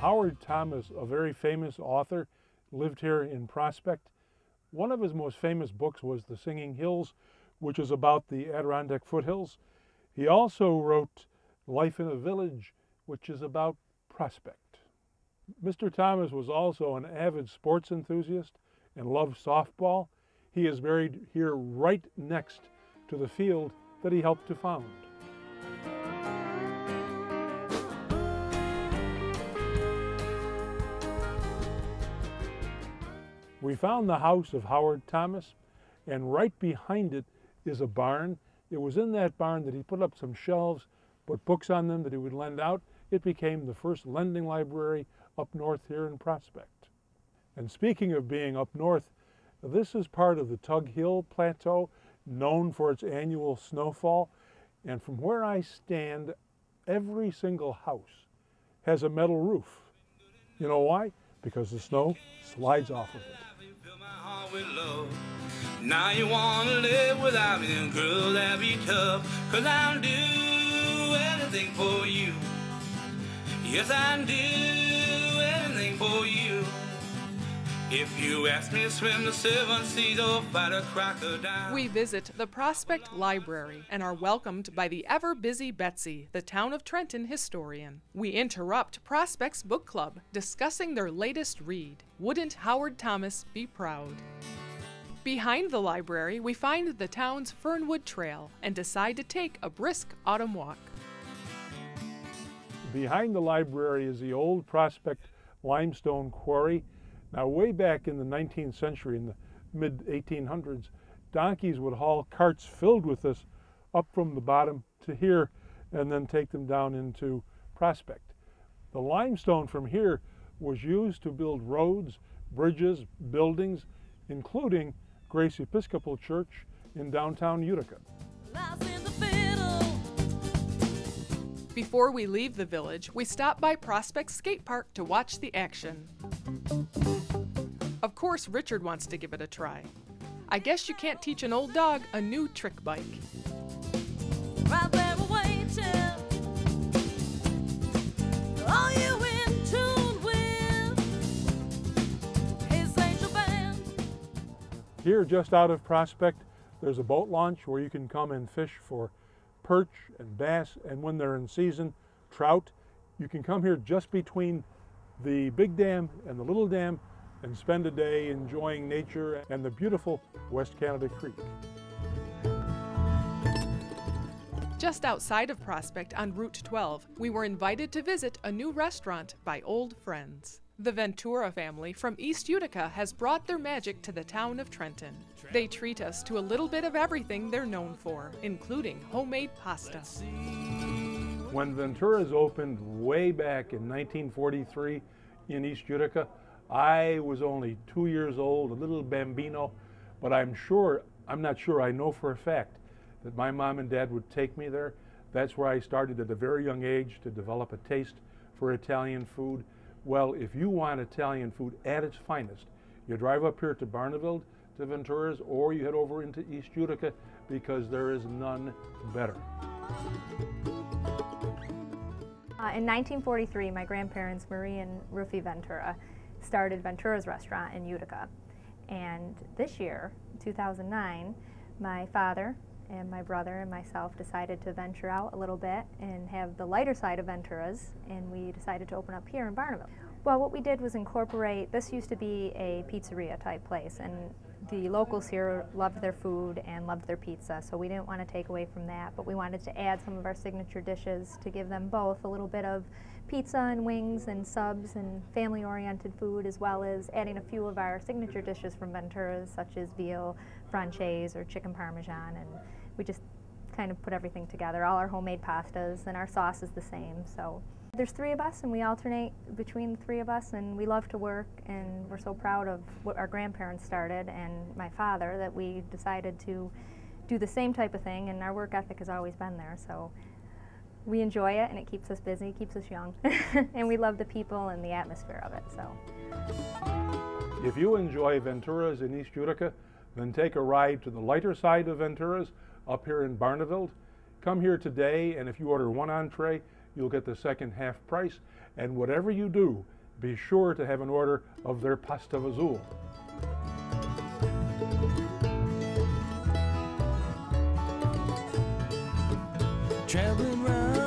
Howard Thomas, a very famous author, lived here in Prospect. One of his most famous books was The Singing Hills, which is about the Adirondack foothills. He also wrote Life in a Village, which is about Prospect. Mr. Thomas was also an avid sports enthusiast and loved softball. He is buried here right next to the field that he helped to found. We found the house of Howard Thomas, and right behind it is a barn. It was in that barn that he put up some shelves, put books on them that he would lend out. It became the first lending library up north here in Prospect. And speaking of being up north, this is part of the Tug Hill Plateau, known for its annual snowfall. And from where I stand, every single house has a metal roof. You know why? Because the snow slides off of it. Now you wanna live without me, and girl, that'd be tough. 'Cause I'll do anything for you. Yes, I'll do anything for you. If you ask me to swim the 7 seas or fight a crocodile. We visit the Prospect Library and are welcomed by the ever-busy Betsy, the town of Trenton historian. We interrupt Prospect's book club, discussing their latest read, Wouldn't Howard Thomas Be Proud? Behind the library, we find the town's Fernwood Trail and decide to take a brisk autumn walk. Behind the library is the old Prospect limestone quarry. Now, way back in the 19th century, in the mid-1800s, donkeys would haul carts filled with this up from the bottom to here and then take them down into Prospect. The limestone from here was used to build roads, bridges, buildings, including Grace Episcopal Church in downtown Utica. Before we leave the village, we stop by Prospect Skate Park to watch the action. Of course, Richard wants to give it a try. I guess you can't teach an old dog a new trick bike. Right there waiting. Are you in tune with his angel band? Here, just out of Prospect, there's a boat launch where you can come and fish for perch and bass, and when they're in season, trout. You can come here just between the big dam and the little dam and spend a day enjoying nature and the beautiful West Canada Creek. Just outside of Prospect on Route 12, we were invited to visit a new restaurant by old friends. The Ventura family from East Utica has brought their magic to the town of Trenton. They treat us to a little bit of everything they're known for, including homemade pasta. When Ventura's opened way back in 1943 in East Utica, I was only 2 years old, a little bambino, but I'm not sure, I know for a fact that my mom and dad would take me there. That's where I started at a very young age to develop a taste for Italian food. Well, if you want Italian food at its finest, you drive up here to Barneville, to Ventura's, or you head over into East Utica, because there is none better. In 1943, my grandparents, Marie and Rufy Ventura, started Ventura's restaurant in Utica. And this year, 2009, my father and my brother and myself decided to venture out a little bit and have the lighter side of Ventura's, and we decided to open up here in Barneville. Well, what we did was incorporate, this used to be a pizzeria type place, and the locals here loved their food and loved their pizza, so we didn't want to take away from that, but we wanted to add some of our signature dishes to give them both a little bit of pizza and wings and subs and family-oriented food, as well as adding a few of our signature dishes from Ventura's, such as veal franchise or chicken parmesan, and we just kind of put everything together. All our homemade pastas, and our sauce is the same. So there's 3 of us, and we alternate between the 3 of us, and we love to work, and we're so proud of what our grandparents started and my father that we decided to do the same type of thing, and our work ethic has always been there. So we enjoy it, and it keeps us busy, keeps us young, and we love the people and the atmosphere of it. So if you enjoy Ventura's in East Utica, then take a ride to the lighter side of Ventura's up here in Barneville. Come here today, and if you order 1 entree, you'll get the second half price. And whatever you do, be sure to have an order of their pasta vazul. Traveling round